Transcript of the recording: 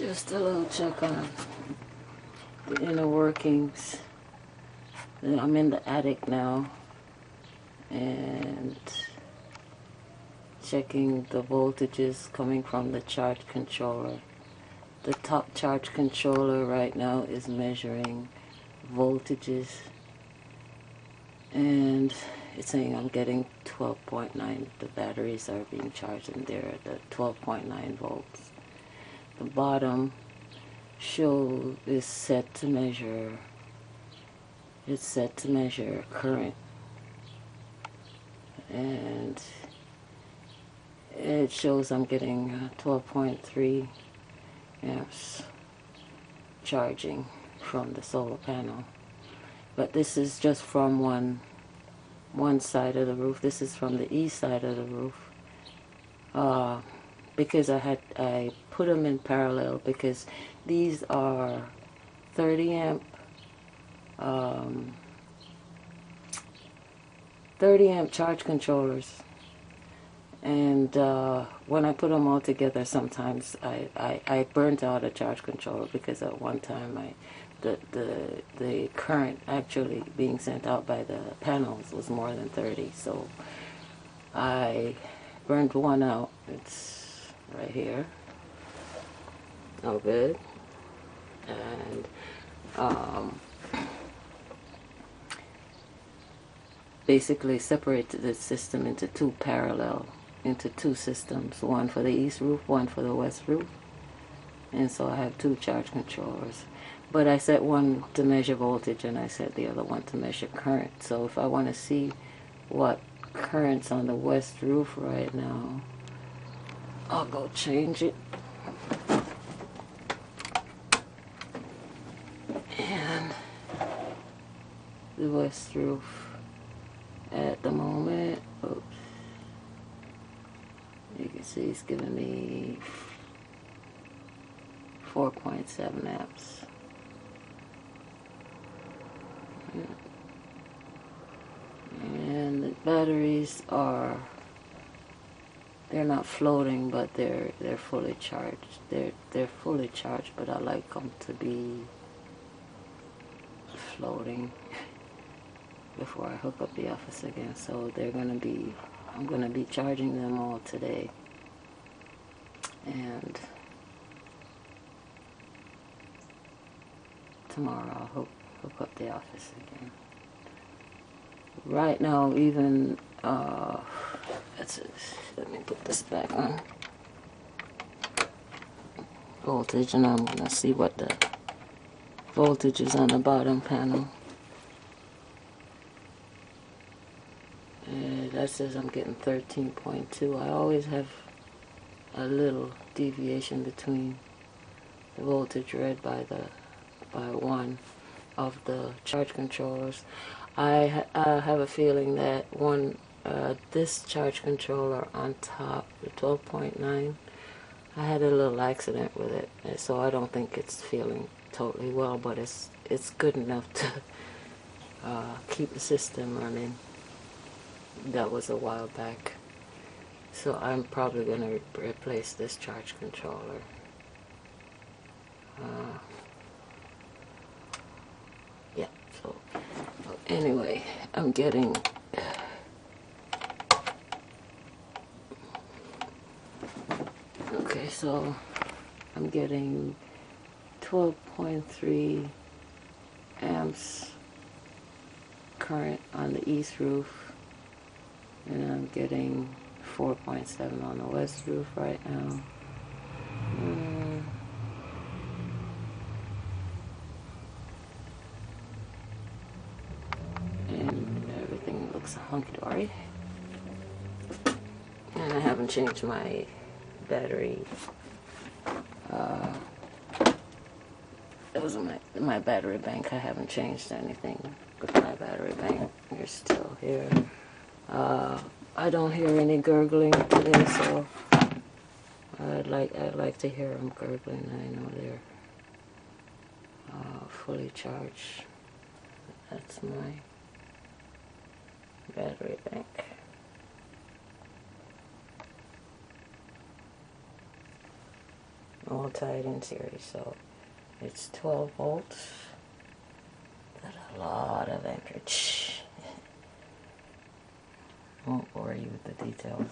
Just a little check on the inner workings. I'm in the attic now and checking the voltages coming from the charge controller. The top charge controller right now is measuring voltages and it's saying I'm getting 12.9. The batteries are being charged in there at 12.9 volts. The bottom show is set to measure, it's set to measure current, and it shows I'm getting 12.3 amps charging from the solar panel. But this is just from one side of the roof. This is from the east side of the roof. Because I put them in parallel because these are 30 amp 30 amp charge controllers, and when I put them all together, sometimes I burnt out a charge controller because at one time the current actually being sent out by the panels was more than 30, so I burned one out. It's right here. Oh, good. And basically separated the system into two systems, one for the east roof, one for the west roof. And so I have two charge controllers. But I set one to measure voltage and I set the other one to measure current. So if I want to see what current's on the west roof right now, I'll go change it. And the west roof at the moment, oops, you can see it's giving me 4.7 amps. And the batteries are, they're not floating, but they're fully charged. They're fully charged, but I like them to be floating before I hook up the office again. So I'm gonna be charging them all today, and tomorrow I'll hook up the office again. Right now, even let me put this back on voltage, and I'm gonna see what the voltage is on the bottom panel. And that says I'm getting 13.2. I always have a little deviation between the voltage read by one of the charge controllers. I have a feeling that this charge controller on top, the 12.9, I had a little accident with it, and so I don't think it's feeling totally well, but it's good enough to keep the system running. That was a while back, so I'm probably going to replace this charge controller. Yeah, so anyway, I'm getting okay, so I'm getting 12.3 amps current on the east roof, and I'm getting 4.7 on the west roof right now. And everything looks hunky-dory. And I haven't changed my battery. Those are my battery bank. I haven't changed anything with my battery bank. They're still here. I don't hear any gurgling today, so I'd like to hear them gurgling. I know they're fully charged. That's my battery bank. all tied in series. So it's 12 volts. Got a lot of amperage. Won't bore you with the details.